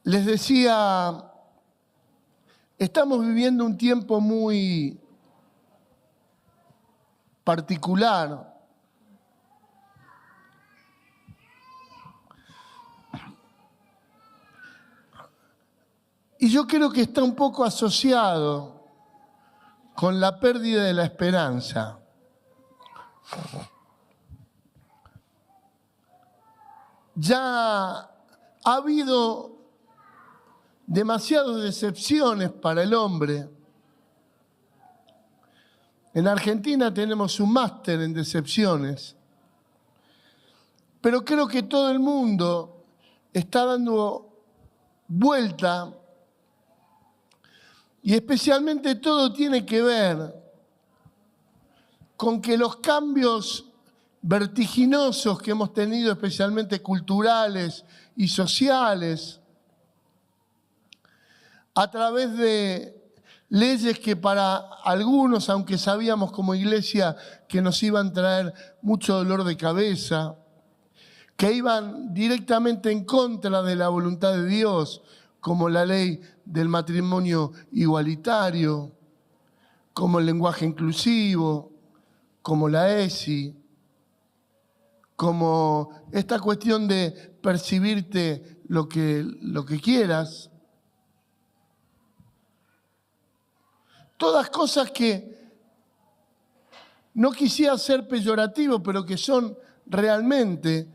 Les decía, estamos viviendo un tiempo muy particular. Y yo creo que está un poco asociado con la pérdida de la esperanza. Ya ha habido demasiadas decepciones para el hombre. En Argentina tenemos un máster en decepciones, pero creo que todo el mundo está dando vuelta y especialmente todo tiene que ver con que los cambios vertiginosos que hemos tenido, especialmente culturales y sociales, a través de leyes que para algunos, aunque sabíamos como iglesia que nos iban a traer mucho dolor de cabeza, que iban directamente en contra de la voluntad de Dios, como la ley del matrimonio igualitario, como el lenguaje inclusivo, como la ESI, como esta cuestión de percibirte lo que quieras. Todas cosas que no quisiera ser peyorativo, pero que son realmente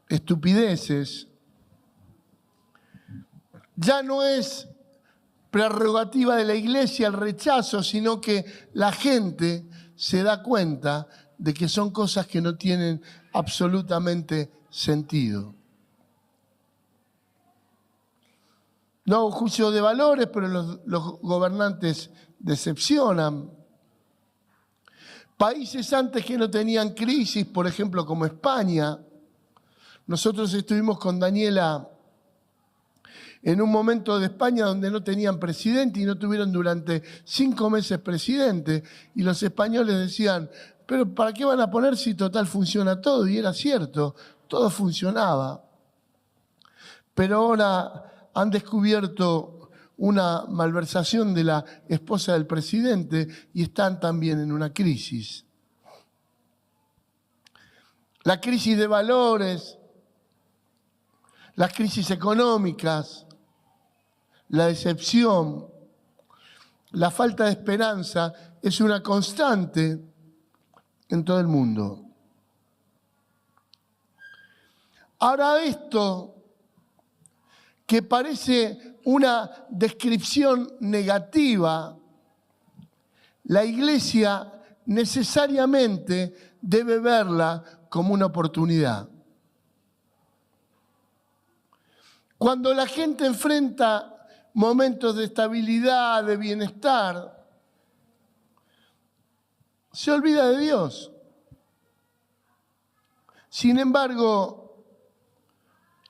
estupideces. Ya no es prerrogativa de la iglesia el rechazo, sino que la gente se da cuenta de que son cosas que no tienen absolutamente sentido. No hago juicio de valores, pero los gobernantes decepcionan. Países antes que no tenían crisis, por ejemplo, como España. Nosotros estuvimos con Daniela en un momento de España donde no tenían presidente y no tuvieron durante 5 meses presidente. Y los españoles decían, pero ¿para qué van a poner si total funciona todo? Y era cierto, todo funcionaba. Pero ahora han descubierto una malversación de la esposa del presidente y están también en una crisis. La crisis de valores, las crisis económicas, la decepción, la falta de esperanza es una constante en todo el mundo. Ahora esto, que parece una descripción negativa, la iglesia necesariamente debe verla como una oportunidad. Cuando la gente enfrenta momentos de estabilidad, de bienestar, se olvida de Dios. Sin embargo,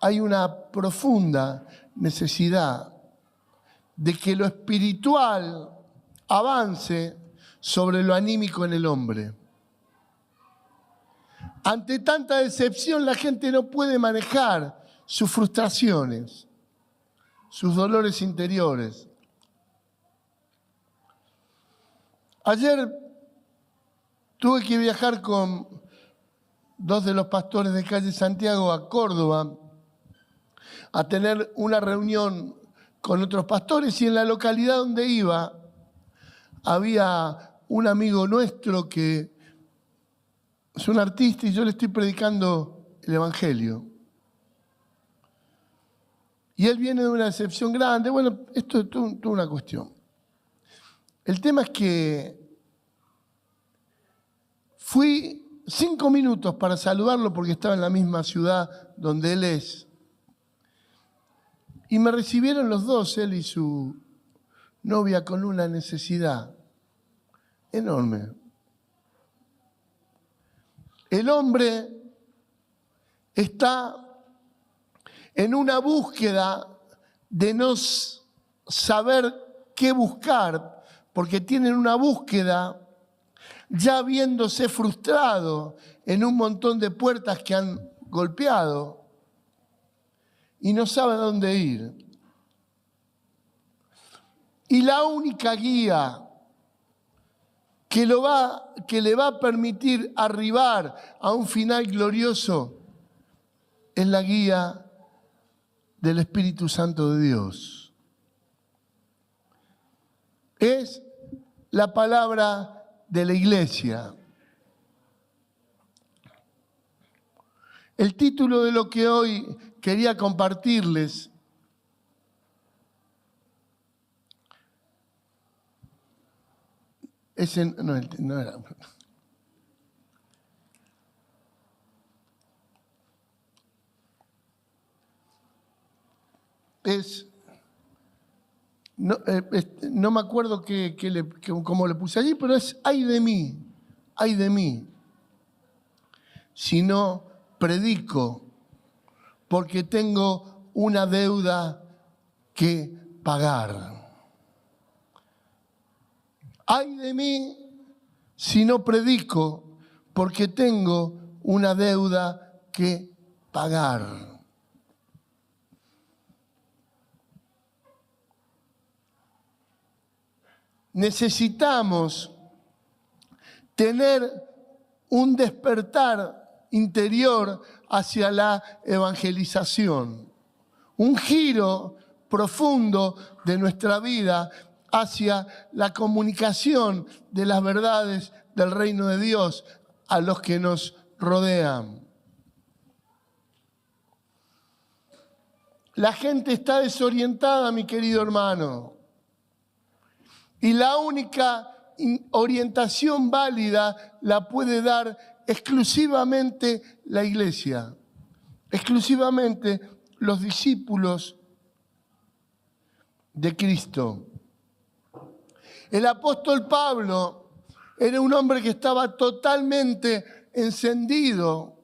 hay una profunda necesidad de que lo espiritual avance sobre lo anímico en el hombre. Ante tanta decepción, la gente no puede manejar sus frustraciones, sus dolores interiores. Ayer tuve que viajar con 2 de los pastores de calle Santiago a Córdoba a tener una reunión con otros pastores y en la localidad donde iba había un amigo nuestro que es un artista y yo le estoy predicando el Evangelio. Y él viene de una decepción grande. Bueno, esto es toda una cuestión. El tema es que fui 5 minutos para saludarlo porque estaba en la misma ciudad donde él es. Y me recibieron los dos, él y su novia, con una necesidad enorme. El hombre está en una búsqueda de no saber qué buscar, porque tienen una búsqueda ya viéndose frustrado en un montón de puertas que han golpeado y no sabe a dónde ir. Y la única guía que le va a permitir arribar a un final glorioso es la guía del Espíritu Santo de Dios. Es la palabra de la iglesia. El título de lo que hoy quería compartirles no era. No me acuerdo cómo le puse allí, pero es ay de mí, si no predico, porque tengo una deuda que pagar. Ay de mí si no predico, porque tengo una deuda que pagar. Necesitamos tener un despertar interior hacia la evangelización, un giro profundo de nuestra vida hacia la comunicación de las verdades del reino de Dios a los que nos rodean. La gente está desorientada, mi querido hermano. Y la única orientación válida la puede dar exclusivamente la iglesia, exclusivamente los discípulos de Cristo. El apóstol Pablo era un hombre que estaba totalmente encendido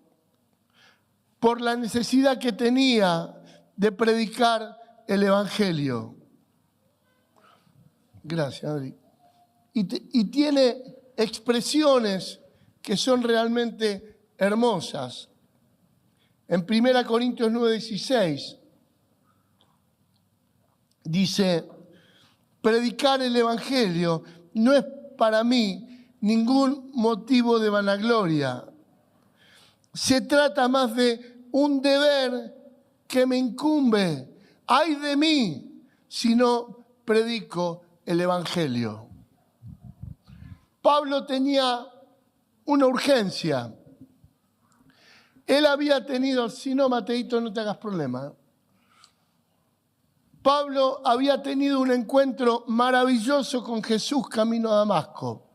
por la necesidad que tenía de predicar el evangelio. Gracias, Adri. Y tiene expresiones que son realmente hermosas. En 1 Corintios 9:16 dice: predicar el evangelio no es para mí ningún motivo de vanagloria. Se trata más de un deber que me incumbe. Ay de mí si no predico el evangelio. Pablo tenía una urgencia. Él había tenido, si no, Mateito, no te hagas problema. Pablo había tenido un encuentro maravilloso con Jesús camino a Damasco.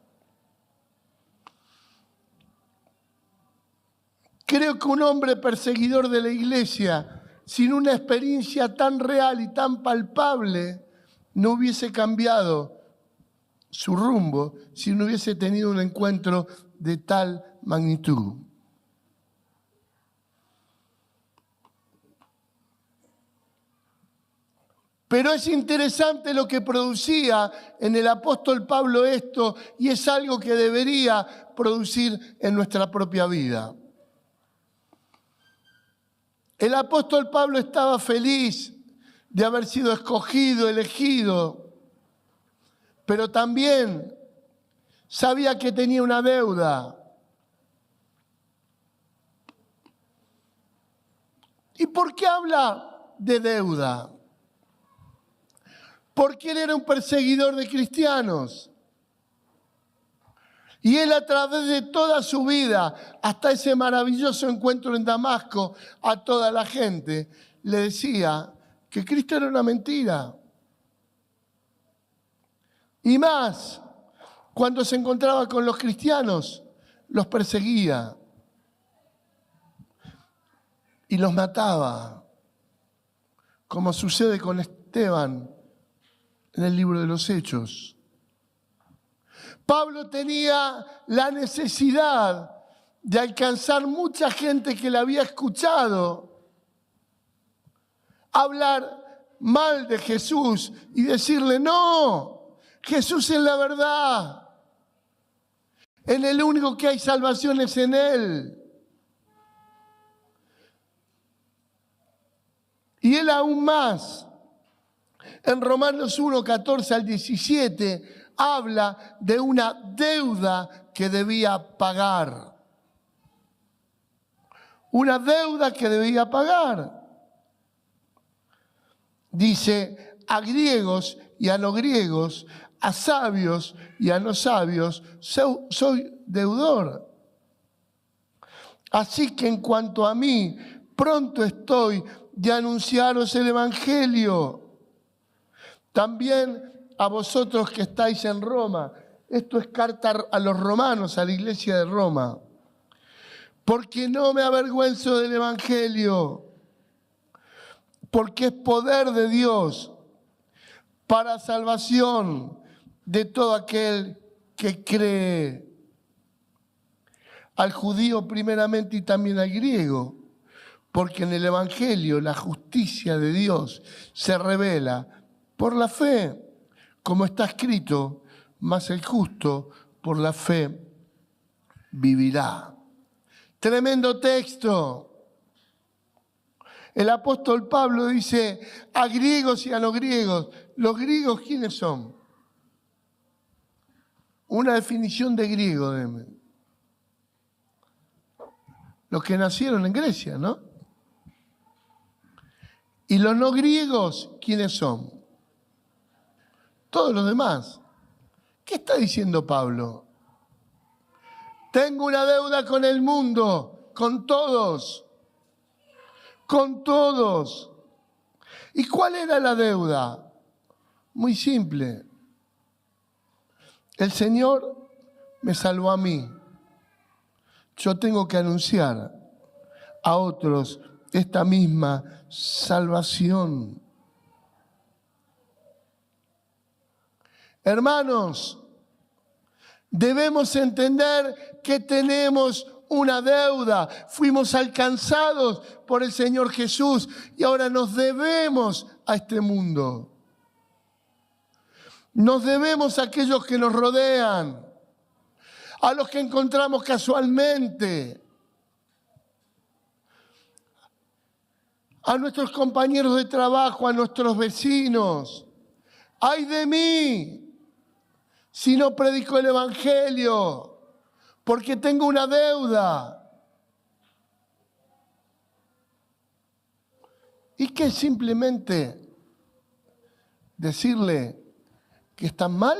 Creo que un hombre perseguidor de la iglesia, sin una experiencia tan real y tan palpable, no hubiese cambiado su rumbo si no hubiese tenido un encuentro de tal magnitud. Pero es interesante lo que producía en el apóstol Pablo esto, y es algo que debería producir en nuestra propia vida. El apóstol Pablo estaba feliz de haber sido escogido, elegido, pero también sabía que tenía una deuda. ¿Y por qué habla de deuda? Porque él era un perseguidor de cristianos. Y él, a través de toda su vida, hasta ese maravilloso encuentro en Damasco, a toda la gente le decía que Cristo era una mentira. Y más, cuando se encontraba con los cristianos, los perseguía y los mataba, como sucede con Esteban en el libro de los Hechos. Pablo tenía la necesidad de alcanzar mucha gente que le había escuchado hablar mal de Jesús y decirle: no, Jesús es la verdad. En el único que hay salvación es en Él. Y él aún más En Romanos 1, 14 al 17 habla de una deuda que debía pagar. Una deuda que debía pagar. Dice, a griegos y a no griegos, a sabios y a no sabios, soy deudor. Así que en cuanto a mí, pronto estoy de anunciaros el Evangelio. También a vosotros que estáis en Roma. Esto es carta a los romanos, a la iglesia de Roma. Porque no me avergüenzo del Evangelio, porque es poder de Dios para salvación de todo aquel que cree, al judío primeramente y también al griego, porque en el Evangelio la justicia de Dios se revela por la fe, como está escrito, mas el justo por la fe vivirá. Tremendo texto. El apóstol Pablo dice a griegos y a no griegos. ¿Los griegos quiénes son? Una definición de griego, deme. Los que nacieron en Grecia, ¿no? ¿Y los no griegos quiénes son? Todos los demás. ¿Qué está diciendo Pablo? Tengo una deuda con el mundo, con todos. Con todos. ¿Y cuál era la deuda? Muy simple. El Señor me salvó a mí. Yo tengo que anunciar a otros esta misma salvación. Hermanos, debemos entender que tenemos una deuda. Fuimos alcanzados por el Señor Jesús y ahora nos debemos a este mundo. Nos debemos a aquellos que nos rodean, a los que encontramos casualmente, a nuestros compañeros de trabajo, a nuestros vecinos. ¡Ay de mí si no predico el Evangelio! Porque tengo una deuda. ¿Y qué es simplemente decirle que están mal,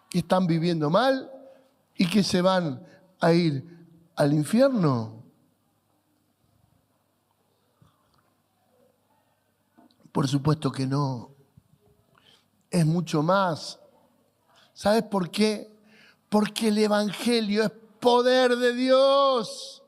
que están viviendo mal y que se van a ir al infierno? Por supuesto que no. Es mucho más. ¿Sabes por qué? Porque el Evangelio es poder de Dios.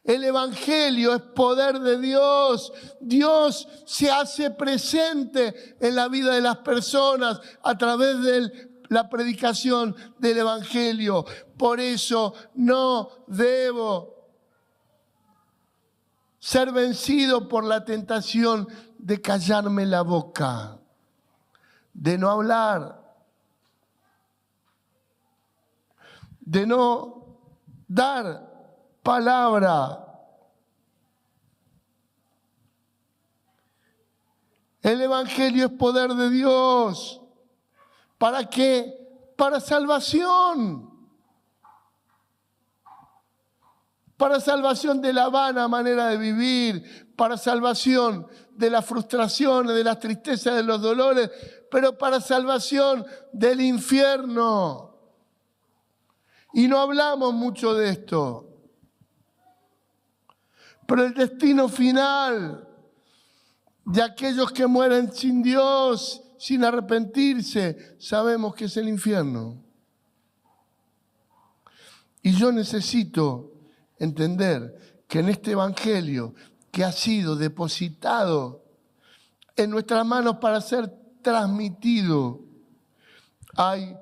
El Evangelio es poder de Dios. Dios se hace presente en la vida de las personas a través de la predicación del Evangelio. Por eso no debo ser vencido por la tentación de callarme la boca, de no hablar, de no dar palabra. El Evangelio es poder de Dios. ¿Para qué? Para salvación. Para salvación de la vana manera de vivir, para salvación de las frustraciones, de las tristezas, de los dolores, pero para salvación del infierno. Y no hablamos mucho de esto. Pero el destino final de aquellos que mueren sin Dios, sin arrepentirse, sabemos que es el infierno. Y yo necesito entender que en este Evangelio que ha sido depositado en nuestras manos para ser transmitido, hay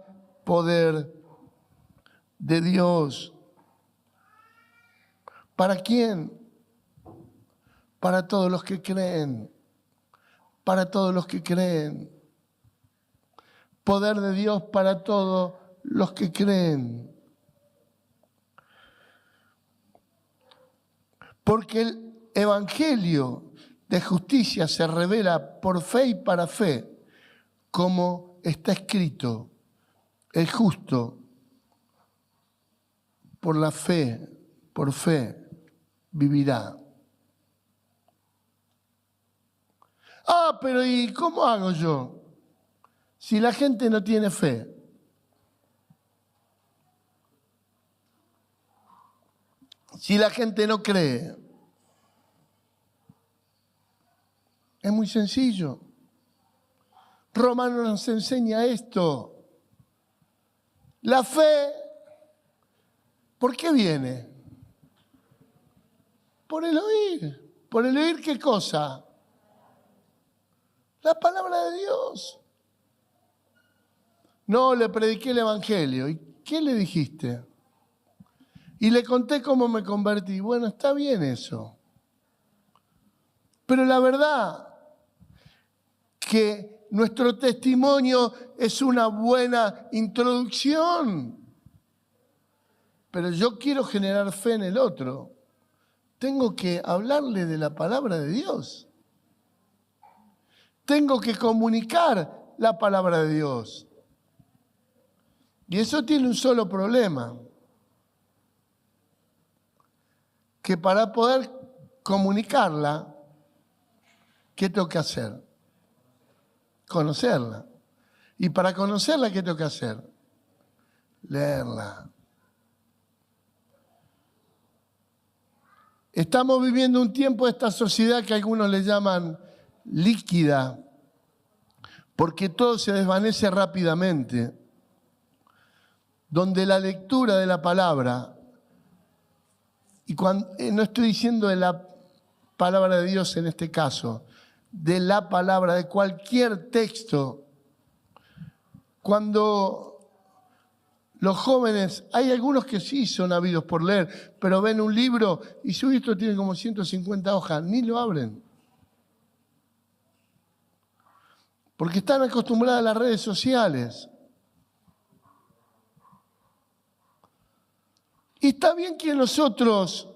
poder de Dios. ¿Para quién? Para todos los que creen. Para todos los que creen. Poder de Dios para todos los que creen. Porque el Evangelio de justicia se revela por fe y para fe, como está escrito, el justo por la fe, por fe, vivirá. Ah, pero ¿y cómo hago yo? Si la gente no tiene fe. Si la gente no cree. Es muy sencillo. Romano nos enseña esto. La fe, ¿por qué viene? Por el oír. ¿Por el oír qué cosa? La palabra de Dios. No, le prediqué el Evangelio. ¿Y qué le dijiste? Y le conté cómo me convertí. Bueno, está bien eso. Pero la verdad que nuestro testimonio es una buena introducción. Pero yo quiero generar fe en el otro. Tengo que hablarle de la palabra de Dios. Tengo que comunicar la palabra de Dios. Y eso tiene un solo problema. Que para poder comunicarla, ¿qué tengo que hacer? Conocerla. Y para conocerla, ¿qué tengo que hacer? Leerla. Estamos viviendo un tiempo de esta sociedad que algunos le llaman líquida, porque todo se desvanece rápidamente, donde la lectura de la palabra, y cuando, no estoy diciendo de la palabra de Dios en este caso, de la palabra, de cualquier texto, cuando los jóvenes, hay algunos que sí son ávidos por leer, pero ven un libro y su libro tiene como 150 hojas, ni lo abren. Porque están acostumbrados a las redes sociales. Y está bien que nosotros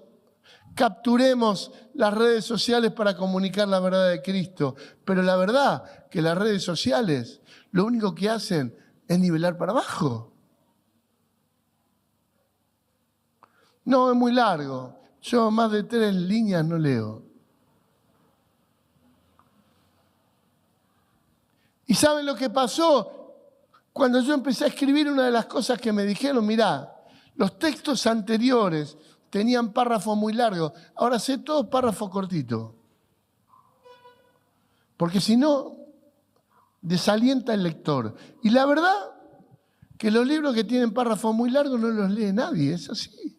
capturemos las redes sociales para comunicar la verdad de Cristo, pero la verdad que las redes sociales lo único que hacen es nivelar para abajo. No, es muy largo. Yo más de 3 líneas no leo. ¿Y saben lo que pasó? Cuando yo empecé a escribir, una de las cosas que me dijeron, mirá, los textos anteriores tenían párrafos muy largos, ahora sé todo párrafo cortito. Porque si no, desalienta el lector. Y la verdad que los libros que tienen párrafos muy largos no los lee nadie, es así.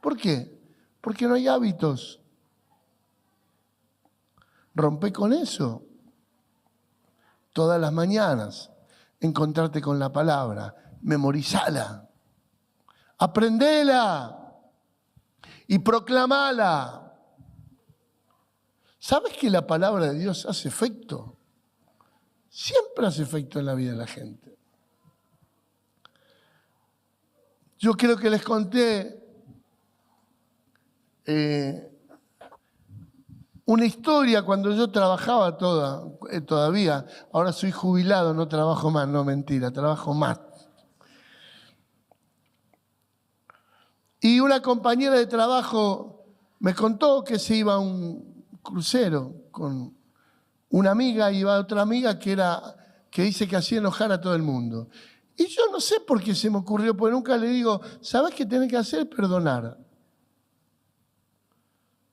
¿Por qué? Porque no hay hábitos. Rompe con eso. Todas las mañanas, encontrarte con la palabra, memorizala, aprendela y proclamala. ¿Sabes que la palabra de Dios hace efecto? Siempre hace efecto en la vida de la gente. Yo creo que les conté una historia cuando yo trabajaba todavía. Ahora soy jubilado, no trabajo más, no mentira, trabajo más. Y una compañera de trabajo me contó que se iba a un crucero con una amiga, iba otra amiga que dice que hacía enojar a todo el mundo. Y yo no sé por qué se me ocurrió, porque nunca le digo, ¿sabes qué tenés que hacer? Perdonar.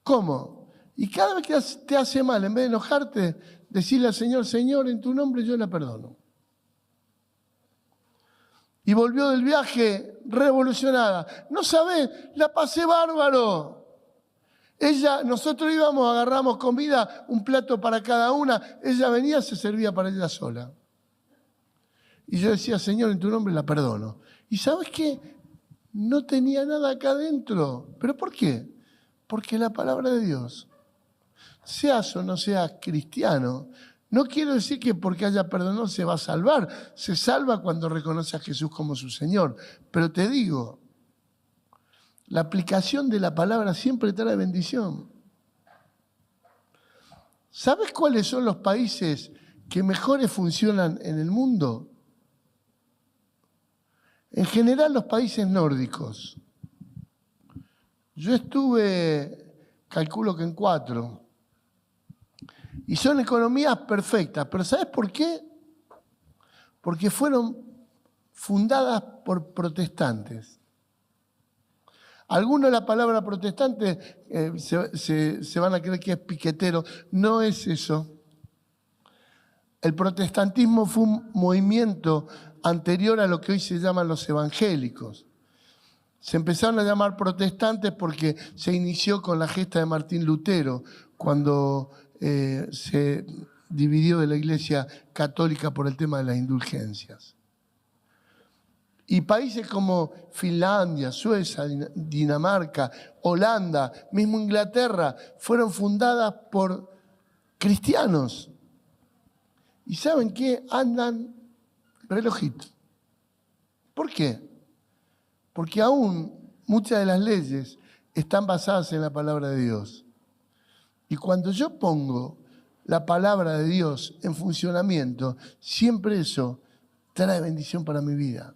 ¿Cómo? Y cada vez que te hace mal, en vez de enojarte, decirle al Señor, Señor, en tu nombre yo la perdono. Y volvió del viaje revolucionada. No sabés, la pasé bárbaro. Nosotros íbamos, agarramos comida, un plato para cada una. Ella venía, se servía para ella sola. Y yo decía, Señor, en tu nombre la perdono. ¿Y sabes qué? No tenía nada acá adentro. ¿Pero por qué? Porque la palabra de Dios, seas o no seas cristiano, no quiero decir que porque haya perdonado se va a salvar. Se salva cuando reconoce a Jesús como su Señor. Pero te digo, la aplicación de la palabra siempre trae bendición. ¿Sabes cuáles son los países que mejores funcionan en el mundo? En general los países nórdicos. Yo estuve, calculo que en 4, y son economías perfectas, pero ¿sabes por qué? Porque fueron fundadas por protestantes. Algunos la palabra protestante se van a creer que es piquetero. No es eso. El protestantismo fue un movimiento anterior a lo que hoy se llaman los evangélicos. Se empezaron a llamar protestantes porque se inició con la gesta de Martín Lutero, cuando se dividió de la Iglesia Católica por el tema de las indulgencias. Y países como Finlandia, Suecia, Dinamarca, Holanda, mismo Inglaterra, fueron fundadas por cristianos. ¿Y saben qué? Andan relojito. ¿Por qué? Porque aún muchas de las leyes están basadas en la palabra de Dios. Y cuando yo pongo la palabra de Dios en funcionamiento, siempre eso trae bendición para mi vida.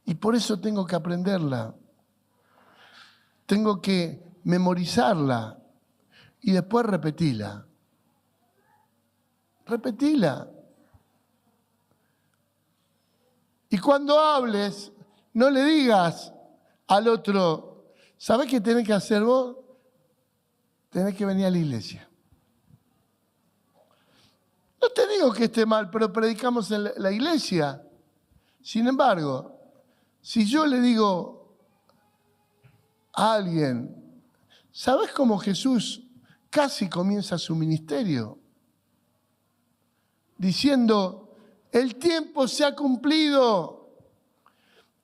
Y por eso tengo que aprenderla. Tengo que memorizarla y después repetirla. Repetila. Y cuando hables, no le digas al otro, ¿sabés qué tenés que hacer vos? Tenés que venir a la iglesia. No te digo que esté mal, pero predicamos en la iglesia. Sin embargo, si yo le digo a alguien, ¿sabés cómo Jesús casi comienza su ministerio? Diciendo, el tiempo se ha cumplido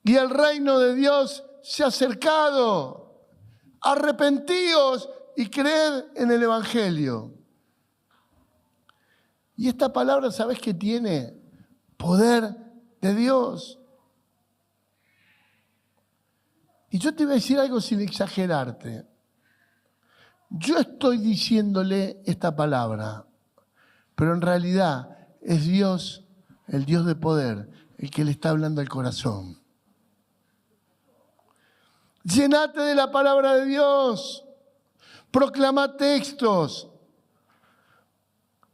y el reino de Dios se ha acercado. Arrepentíos y creed en el Evangelio. Y esta palabra, ¿sabés qué tiene? Poder de Dios. Y yo te voy a decir algo sin exagerarte. Yo estoy diciéndole esta palabra, pero en realidad es Dios, el Dios de poder, el que le está hablando al corazón. Llénate de la palabra de Dios. Proclama textos.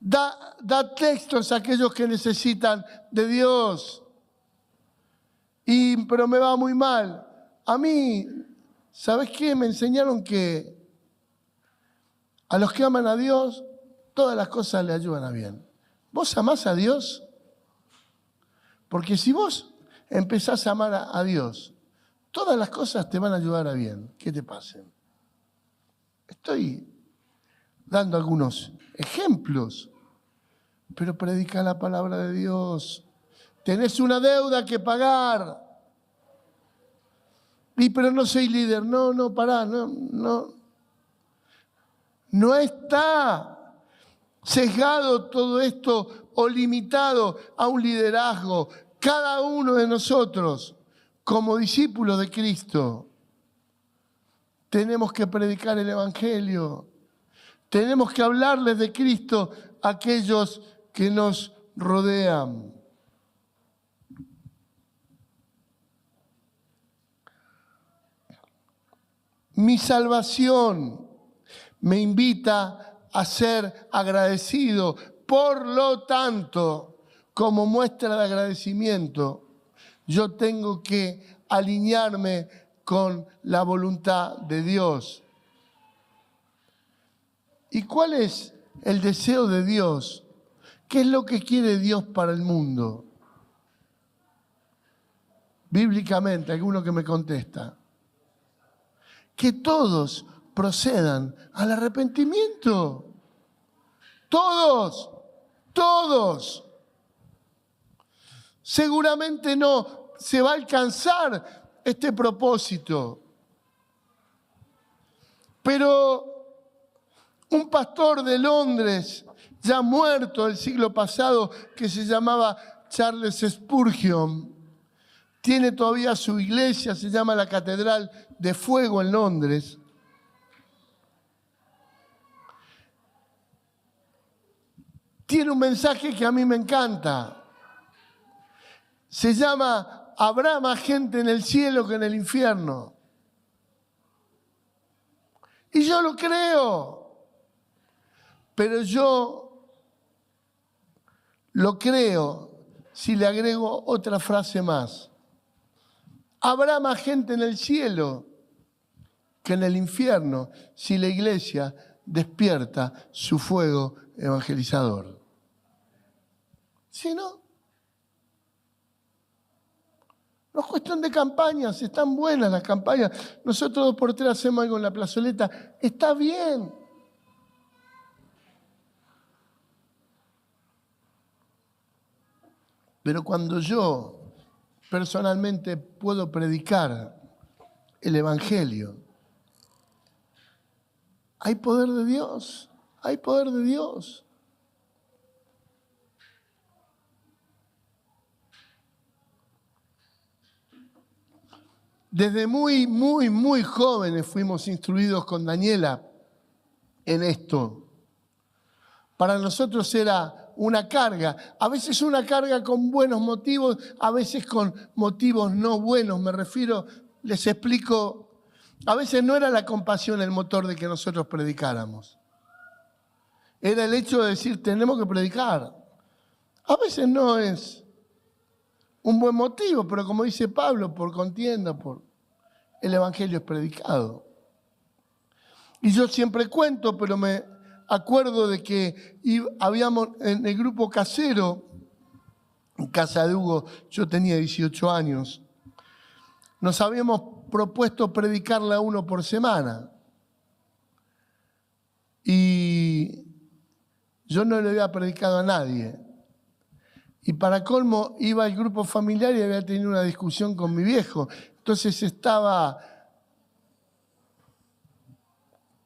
Da textos a aquellos que necesitan de Dios. Pero me va muy mal. A mí, ¿sabes qué? Me enseñaron que a los que aman a Dios, todas las cosas le ayudan a bien. ¿Vos amás a Dios? Porque si vos empezás a amar a Dios, todas las cosas te van a ayudar a bien. ¿Qué te pasen? Estoy dando algunos ejemplos, pero predica la palabra de Dios. Tenés una deuda que pagar. Pero no soy líder. No, pará, no. No está sesgado todo esto o limitado a un liderazgo. Cada uno de nosotros, como discípulos de Cristo, tenemos que predicar el Evangelio. Tenemos que hablarles de Cristo a aquellos que nos rodean. Mi salvación me invita a ser agradecido. Por lo tanto, como muestra de agradecimiento, yo tengo que alinearme con la voluntad de Dios. ¿Y cuál es el deseo de Dios? ¿Qué es lo que quiere Dios para el mundo? Bíblicamente, alguno que me contesta. Que todos procedan al arrepentimiento. Todos. Seguramente no se va a alcanzar este propósito. Pero un pastor de Londres, ya muerto del siglo pasado, que se llamaba Charles Spurgeon, tiene todavía su iglesia, se llama la Catedral de Fuego en Londres. tiene un mensaje que a mí me encanta. Se llama "Habrá más gente en el cielo que en el infierno". Y yo lo creo, pero yo lo creo si le agrego otra frase más. Habrá más gente en el cielo que en el infierno si la iglesia despierta su fuego evangelizador. Si no, no es cuestión de campañas, están buenas las campañas. Nosotros 2x3 hacemos algo en la plazoleta, está bien. Pero cuando yo personalmente puedo predicar el evangelio, hay poder de Dios, hay poder de Dios. Desde muy jóvenes fuimos instruidos con Daniela en esto. Para nosotros era una carga, a veces una carga con buenos motivos, a veces con motivos no buenos. Me refiero, les explico, a veces no era la compasión el motor de que nosotros predicáramos. Era el hecho de decir, tenemos que predicar. A veces no es un buen motivo, pero como dice Pablo, por contienda, el evangelio es predicado. Y yo siempre cuento, pero me acuerdo de que habíamos en el grupo casero, en casa de Hugo, yo tenía 18 años, nos habíamos propuesto predicarle a uno por semana. Y yo no le había predicado a nadie. Y para colmo, iba al grupo familiar y había tenido una discusión con mi viejo. Entonces estaba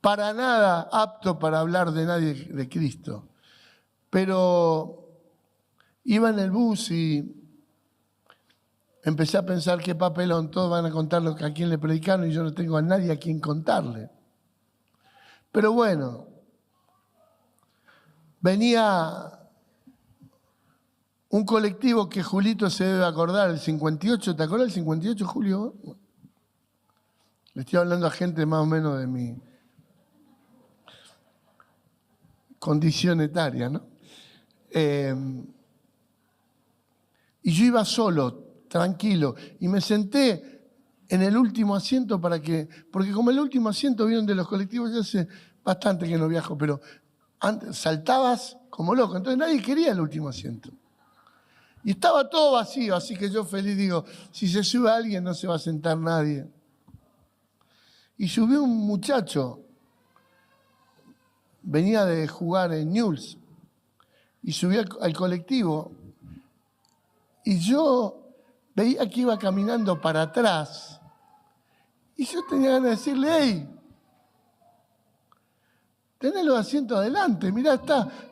para nada apto para hablar de nadie de Cristo. Pero iba en el bus y empecé a pensar qué papelón, todos van a contar a quién le predicaron y yo no tengo a nadie a quien contarle. Pero bueno, venía un colectivo que Julito se debe acordar, el 58, ¿te acuerdas del 58, Julio? Le estoy hablando a gente más o menos de mi condición etaria, ¿no? Y yo iba solo, tranquilo, y me senté en el último asiento porque como el último asiento, vieron, de los colectivos, ya hace bastante que no viajo, pero antes saltabas como loco, entonces nadie quería el último asiento. Y estaba todo vacío, así que yo feliz digo, si se sube alguien no se va a sentar nadie. Y subió un muchacho, venía de jugar en Newell's, y subió al colectivo, y yo veía que iba caminando para atrás, y yo tenía ganas de decirle, hey, tenés los asientos adelante, mirá,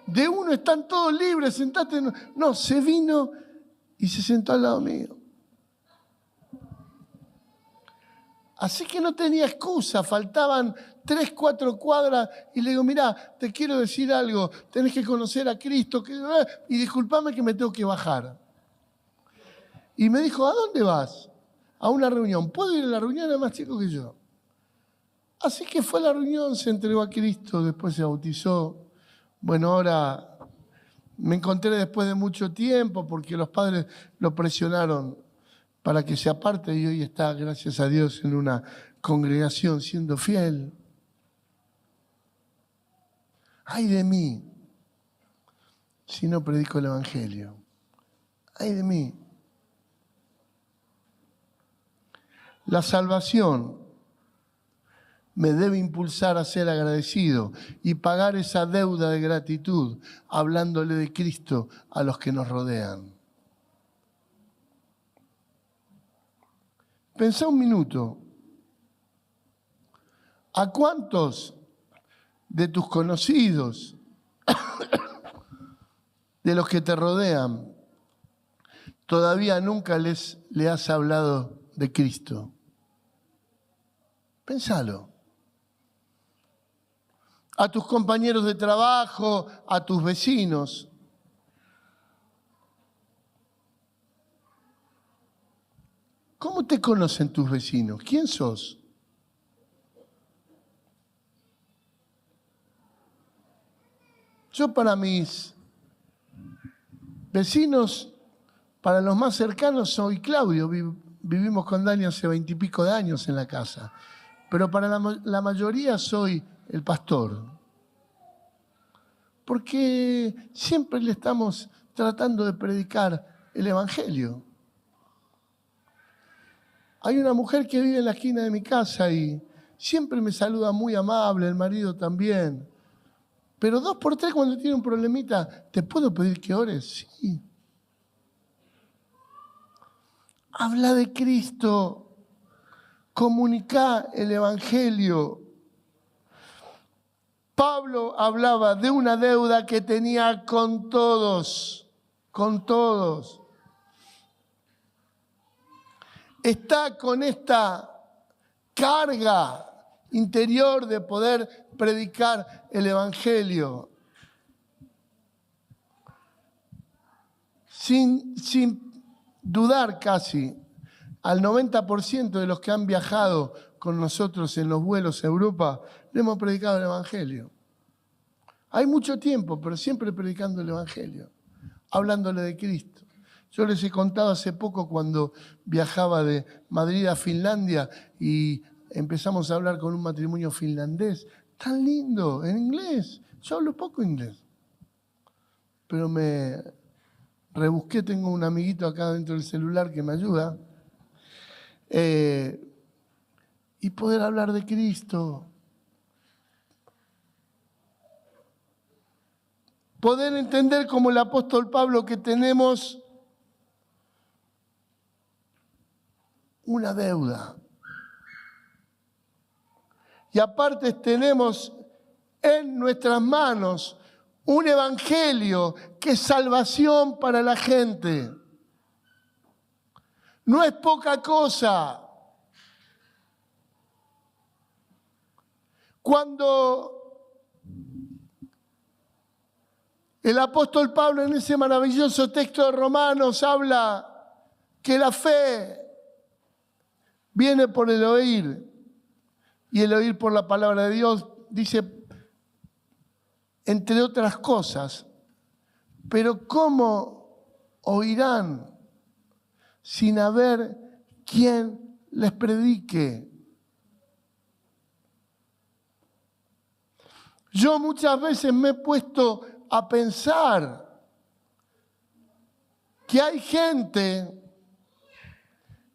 de uno están todos libres, sentate. No, se vino y se sentó al lado mío. Así que no tenía excusa, faltaban 3, 4 cuadras y le digo, mirá, te quiero decir algo, tenés que conocer a Cristo, y disculpame que me tengo que bajar. Y me dijo, ¿a dónde vas? A una reunión. ¿Puedo ir a la reunión? Era más chico que yo. Así que fue a la reunión, se entregó a Cristo, después se bautizó. Bueno, ahora me encontré después de mucho tiempo porque los padres lo presionaron para que se aparte y hoy está, gracias a Dios, en una congregación siendo fiel. Ay de mí si no predico el evangelio. Ay de mí. La salvación me debe impulsar a ser agradecido y pagar esa deuda de gratitud hablándole de Cristo a los que nos rodean. Pensá un minuto. ¿A cuántos de tus conocidos, de los que te rodean, todavía nunca le has hablado de Cristo? Pensalo. A tus compañeros de trabajo, a tus vecinos. ¿Cómo te conocen tus vecinos? ¿Quién sos? Yo para mis vecinos, para los más cercanos, soy Claudio. Vivimos con Dani hace 20 y pico de años en la casa. Pero para la mayoría soy el pastor. Porque siempre le estamos tratando de predicar el Evangelio. Hay una mujer que vive en la esquina de mi casa y siempre me saluda muy amable, el marido también. Pero 2 por 3 cuando tiene un problemita, ¿te puedo pedir que ores? Sí. Habla de Cristo, comunica el Evangelio. Pablo hablaba de una deuda que tenía con todos, con todos. Está con esta carga interior de poder predicar el Evangelio. Sin dudar casi, al 90% de los que han viajado con nosotros en los vuelos a Europa, le hemos predicado el Evangelio. Hay mucho tiempo, pero siempre predicando el Evangelio, hablándole de Cristo. Yo les he contado hace poco cuando viajaba de Madrid a Finlandia y empezamos a hablar con un matrimonio finlandés. Tan lindo, en inglés. Yo hablo poco inglés. Pero me rebusqué, tengo un amiguito acá dentro del celular que me ayuda. Y poder hablar de Cristo. Poder entender como el apóstol Pablo que tenemos una deuda. Y aparte tenemos en nuestras manos un evangelio que es salvación para la gente. No es poca cosa. Cuando el apóstol Pablo en ese maravilloso texto de Romanos habla que la fe viene por el oír y el oír por la palabra de Dios, dice, entre otras cosas, pero ¿cómo oirán sin haber quien les predique? Yo muchas veces me he puesto a pensar que hay gente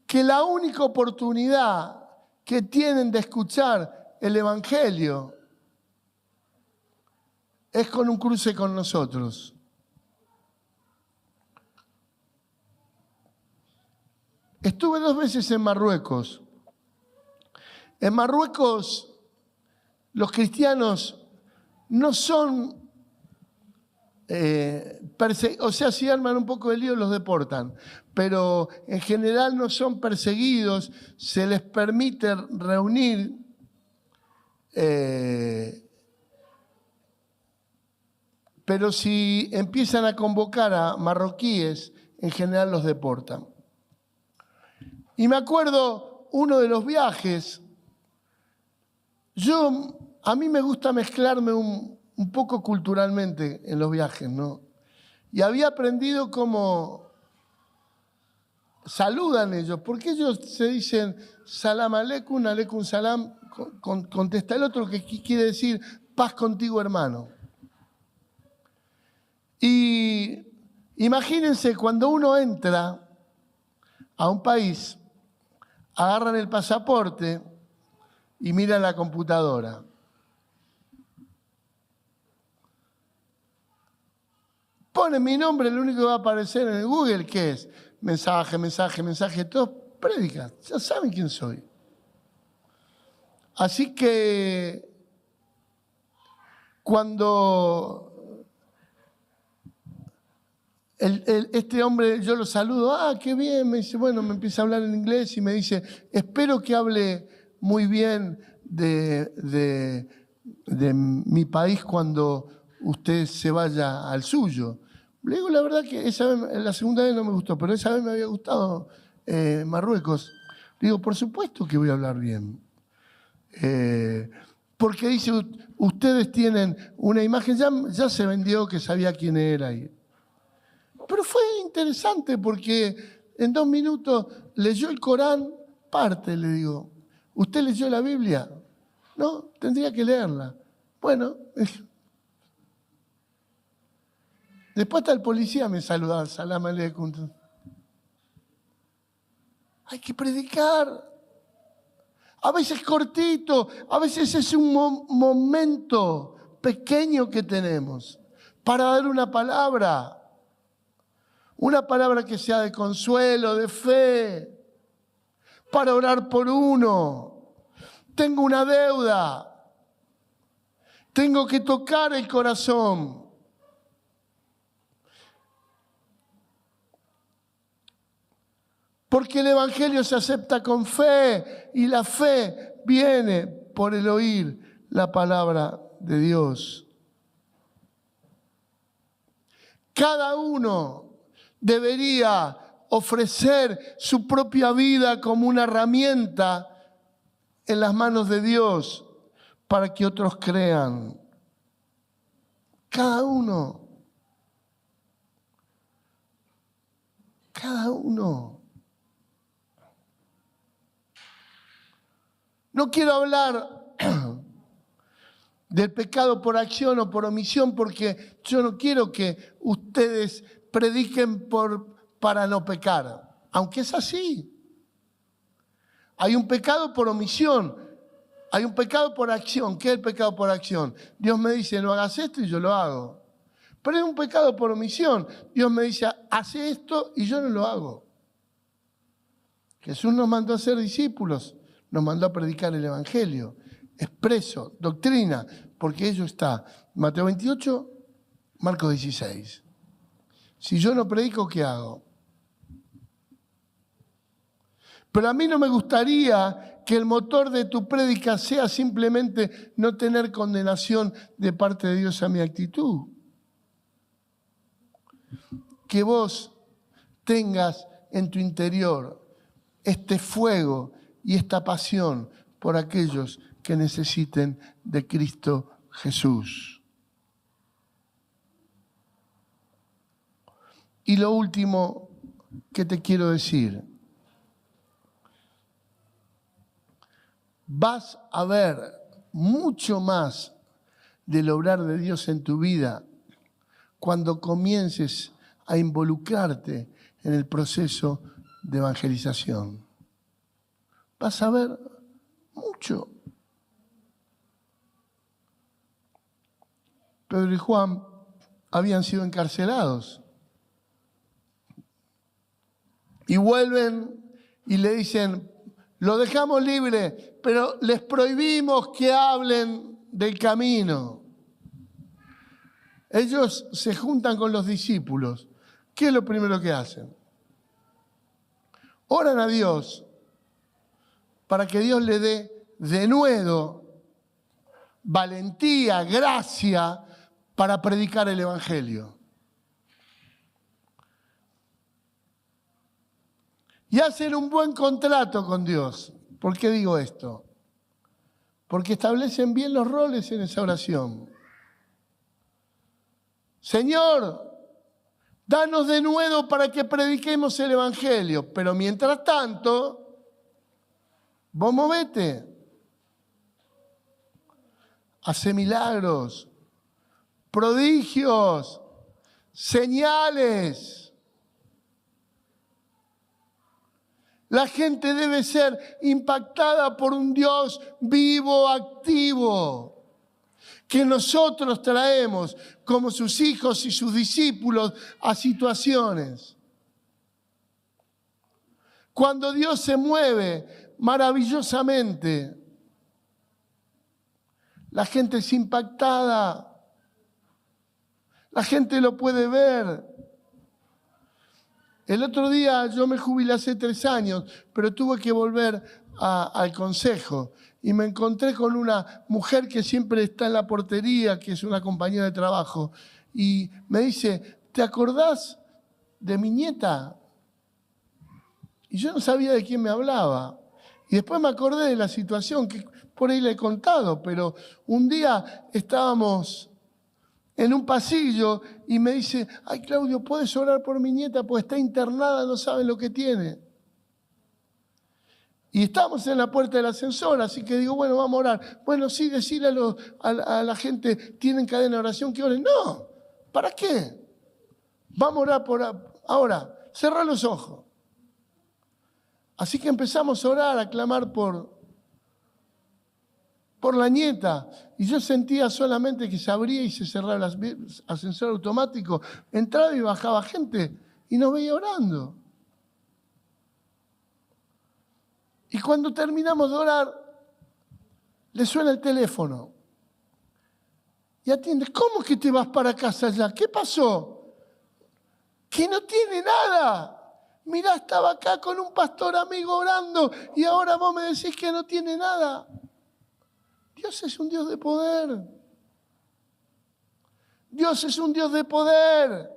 que la única oportunidad que tienen de escuchar el Evangelio es con un cruce con nosotros. Estuve 2 veces en Marruecos. En Marruecos los cristianos no son, o sea, si arman un poco de lío los deportan, pero en general no son perseguidos, se les permite reunir pero si empiezan a convocar a marroquíes, en general los deportan. Y me acuerdo uno de los viajes, a mí me gusta mezclarme un poco culturalmente en los viajes, ¿no? Y había aprendido cómo saludan ellos, porque ellos se dicen salam aleikum, aleikum salam, contesta el otro, que quiere decir paz contigo, hermano. Y imagínense, cuando uno entra a un país, agarran el pasaporte y miran la computadora. Ponen mi nombre, lo único que va a aparecer en el Google, ¿qué es? Mensaje, mensaje, mensaje, todos predican, ya saben quién soy. Así que cuando este hombre, yo lo saludo, qué bien, me dice, bueno, me empieza a hablar en inglés y me dice, espero que hable muy bien de mi país cuando usted se vaya al suyo. Le digo la verdad que esa vez, la segunda vez no me gustó, pero esa vez me había gustado Marruecos. Le digo, por supuesto que voy a hablar bien. Porque dice, ustedes tienen una imagen, ya se vendió que sabía quién era. Pero fue interesante porque en 2 minutos leyó el Corán, parte, le digo. ¿Usted leyó la Biblia? No, tendría que leerla. Bueno, después hasta el policía me saludaba, salam aleikum. Hay que predicar. A veces cortito, a veces es un momento pequeño que tenemos para dar una palabra que sea de consuelo, de fe, para orar por uno. Tengo una deuda, tengo que tocar el corazón. Porque el Evangelio se acepta con fe y la fe viene por el oír la palabra de Dios. Cada uno debería ofrecer su propia vida como una herramienta en las manos de Dios para que otros crean. Cada uno. Cada uno. No quiero hablar del pecado por acción o por omisión porque yo no quiero que ustedes prediquen para no pecar, aunque es así. Hay un pecado por omisión, hay un pecado por acción. ¿Qué es el pecado por acción? Dios me dice, no hagas esto y yo lo hago. Pero es un pecado por omisión. Dios me dice, hace esto y yo no lo hago. Jesús nos mandó a ser discípulos. Nos mandó a predicar el Evangelio, expreso, doctrina, porque ello está Mateo 28, Marcos 16. Si yo no predico, ¿qué hago? Pero a mí no me gustaría que el motor de tu prédica sea simplemente no tener condenación de parte de Dios a mi actitud. Que vos tengas en tu interior este fuego y esta pasión por aquellos que necesiten de Cristo Jesús. Y lo último que te quiero decir, vas a ver mucho más del obrar de Dios en tu vida cuando comiences a involucrarte en el proceso de evangelización. Vas a ver mucho. Pedro y Juan habían sido encarcelados. Y vuelven y le dicen, lo dejamos libre, pero les prohibimos que hablen del camino. Ellos se juntan con los discípulos. ¿Qué es lo primero que hacen? Oran a Dios para que Dios le dé de nuevo valentía, gracia para predicar el Evangelio. Y hacen un buen contrato con Dios. ¿Por qué digo esto? Porque establecen bien los roles en esa oración. Señor, danos de nuevo para que prediquemos el Evangelio. Pero mientras tanto, vos movete. Hace milagros, prodigios, señales. La gente debe ser impactada por un Dios vivo, activo, que nosotros traemos como sus hijos y sus discípulos a situaciones. Cuando Dios se mueve maravillosamente, la gente es impactada, la gente lo puede ver. El otro día yo me jubilé hace 3 años, pero tuve que volver al consejo y me encontré con una mujer que siempre está en la portería, que es una compañera de trabajo, y me dice, ¿te acordás de mi nieta? Y yo no sabía de quién me hablaba. Y después me acordé de la situación, que por ahí le he contado, pero un día estábamos en un pasillo y me dice, ay Claudio, ¿puedes orar por mi nieta? Pues está internada, no saben lo que tiene. Y estábamos en la puerta del ascensor, así que digo, bueno, vamos a orar. Bueno, sí, decirle a la gente, ¿tienen cadena de oración que oren? No, ¿para qué? Vamos a orar ahora, cerrá los ojos. Así que empezamos a orar, a clamar por la nieta. Y yo sentía solamente que se abría y se cerraba el ascensor automático. Entraba y bajaba gente y nos veía orando. Y cuando terminamos de orar, le suena el teléfono. Y atiende, ¿cómo que te vas para casa ya? ¿Qué pasó? Que no tiene nada. Mirá, estaba acá con un pastor amigo orando y ahora vos me decís que no tiene nada. Dios es un Dios de poder. Dios es un Dios de poder.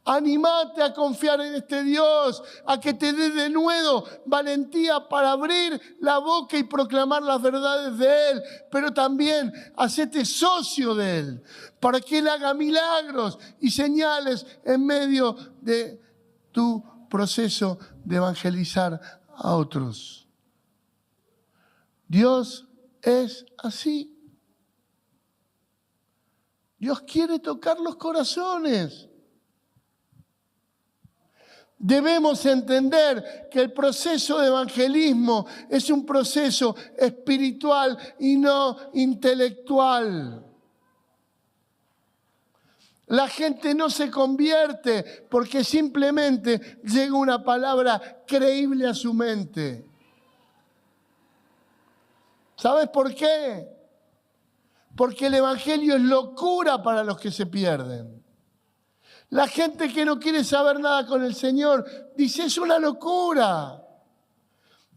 Animate a confiar en este Dios, a que te dé de nuevo valentía para abrir la boca y proclamar las verdades de Él, pero también hacete socio de Él, para que Él haga milagros y señales en medio de tu proceso de evangelizar a otros. Dios es así. Dios quiere tocar los corazones. Debemos entender que el proceso de evangelismo es un proceso espiritual y no intelectual. La gente no se convierte porque simplemente llega una palabra creíble a su mente. ¿Sabes por qué? Porque el evangelio es locura para los que se pierden. La gente que no quiere saber nada con el Señor dice, es una locura.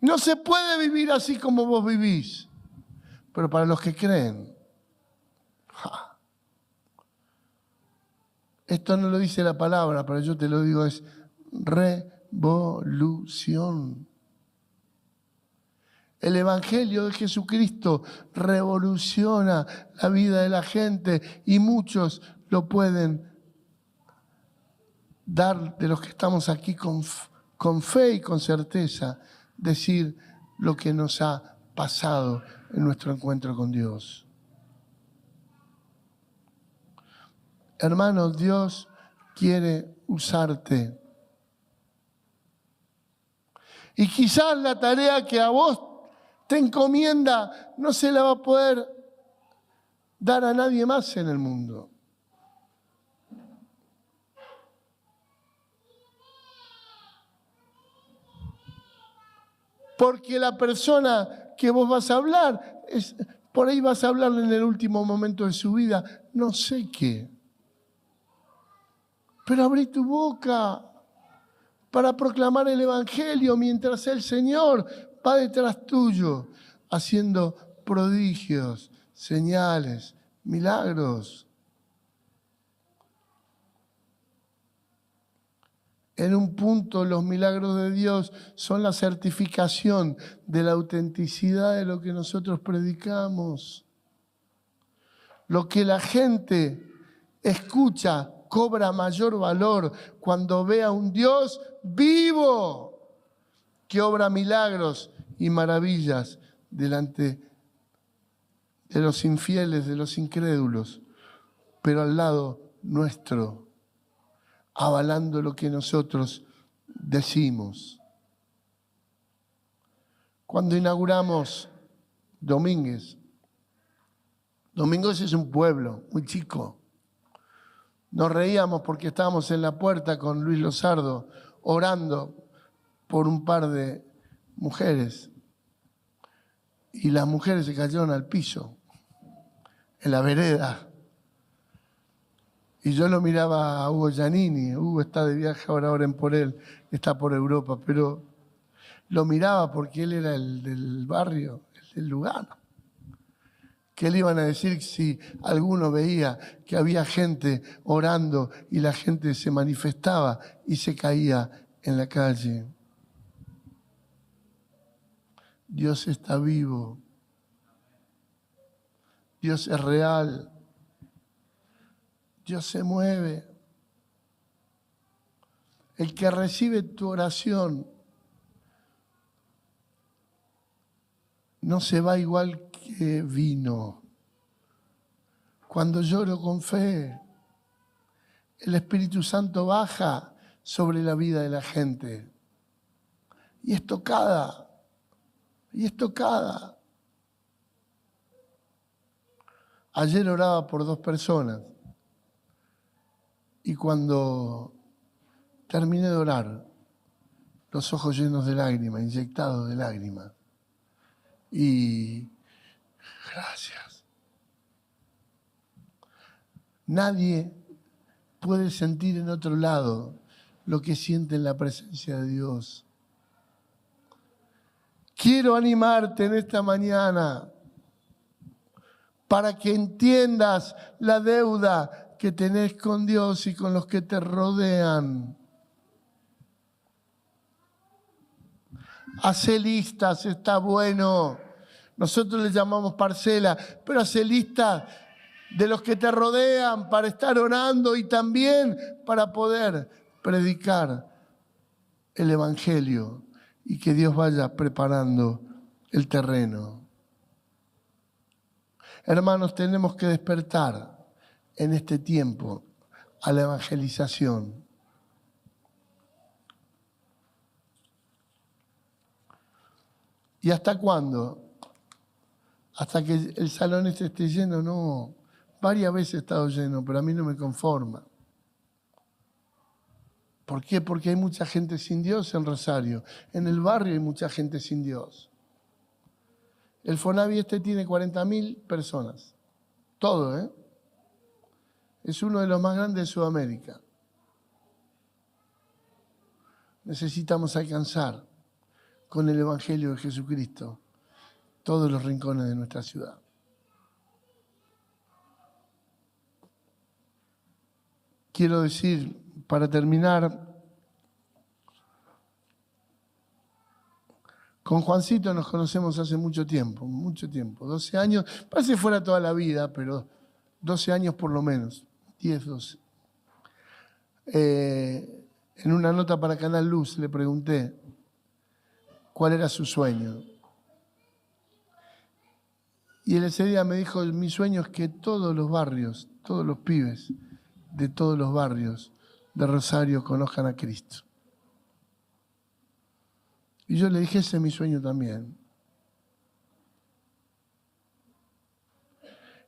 No se puede vivir así como vos vivís. Pero para los que creen, esto no lo dice la palabra, pero yo te lo digo, es revolución. El Evangelio de Jesucristo revoluciona la vida de la gente y muchos lo pueden dar, de los que estamos aquí con fe y con certeza, decir lo que nos ha pasado en nuestro encuentro con Dios. Hermanos, Dios quiere usarte. Y quizás la tarea que a vos te encomienda no se la va a poder dar a nadie más en el mundo. Porque la persona que vos vas a hablar, por ahí vas a hablarle en el último momento de su vida, no sé qué. Pero abrí tu boca para proclamar el Evangelio mientras el Señor va detrás tuyo, haciendo prodigios, señales, milagros. En un punto, los milagros de Dios son la certificación de la autenticidad de lo que nosotros predicamos. Lo que la gente escucha cobra mayor valor cuando ve a un Dios vivo que obra milagros y maravillas delante de los infieles, de los incrédulos, pero al lado nuestro, avalando lo que nosotros decimos. Cuando inauguramos Domínguez es un pueblo muy chico. Nos reíamos porque estábamos en la puerta con Luis Lozardo orando por un par de mujeres. Y las mujeres se cayeron al piso, en la vereda. Y yo lo miraba a Hugo Giannini. Hugo está de viaje ahora, oren por él, está por Europa. Pero lo miraba porque él era el del barrio, el del Lugano. ¿Qué le iban a decir si alguno veía que había gente orando y la gente se manifestaba y se caía en la calle. Dios está vivo. Dios es real. Dios se mueve. El que recibe tu oración no se va igual que vino. Cuando lloro con fe, el Espíritu Santo baja sobre la vida de la gente. Y es tocada. Y es tocada. Ayer oraba por 2 personas. Y cuando terminé de orar, los ojos llenos de lágrimas, inyectados de lágrimas. Y gracias. Nadie puede sentir en otro lado lo que siente en la presencia de Dios. Quiero animarte en esta mañana para que entiendas la deuda que tenés con Dios y con los que te rodean. Hacé listas, está bueno. Nosotros le llamamos parcela, pero hacé listas de los que te rodean para estar orando y también para poder predicar el Evangelio y que Dios vaya preparando el terreno. Hermanos, tenemos que despertar en este tiempo a la evangelización. ¿Y hasta cuándo? Hasta que el salón esté lleno, no. Varias veces he estado lleno, pero a mí no me conforma. ¿Por qué? Porque hay mucha gente sin Dios en Rosario. En el barrio hay mucha gente sin Dios. El Fonavi tiene 40.000 personas. Todo, ¿eh? Es uno de los más grandes de Sudamérica. Necesitamos alcanzar con el Evangelio de Jesucristo todos los rincones de nuestra ciudad. Quiero decir, para terminar, con Juancito nos conocemos hace mucho tiempo, 12 años, parece que fuera toda la vida, pero 12 años por lo menos, 10, 12. En una nota para Canal Luz le pregunté cuál era su sueño. Y él ese día me dijo, mi sueño es que todos los barrios, todos los pibes de todos los barrios de Rosario conozcan a Cristo. Y yo le dije, ese es mi sueño también.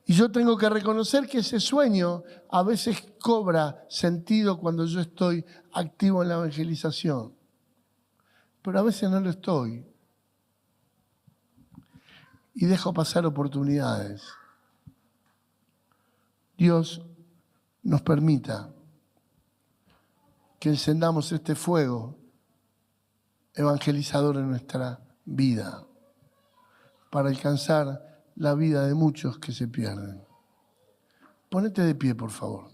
Y yo tengo que reconocer que ese sueño a veces cobra sentido cuando yo estoy activo en la evangelización. Pero a veces no lo estoy. Y dejo pasar oportunidades. Dios nos permita que encendamos este fuego evangelizador en nuestra vida para alcanzar la vida de muchos que se pierden. Ponete de pie, por favor.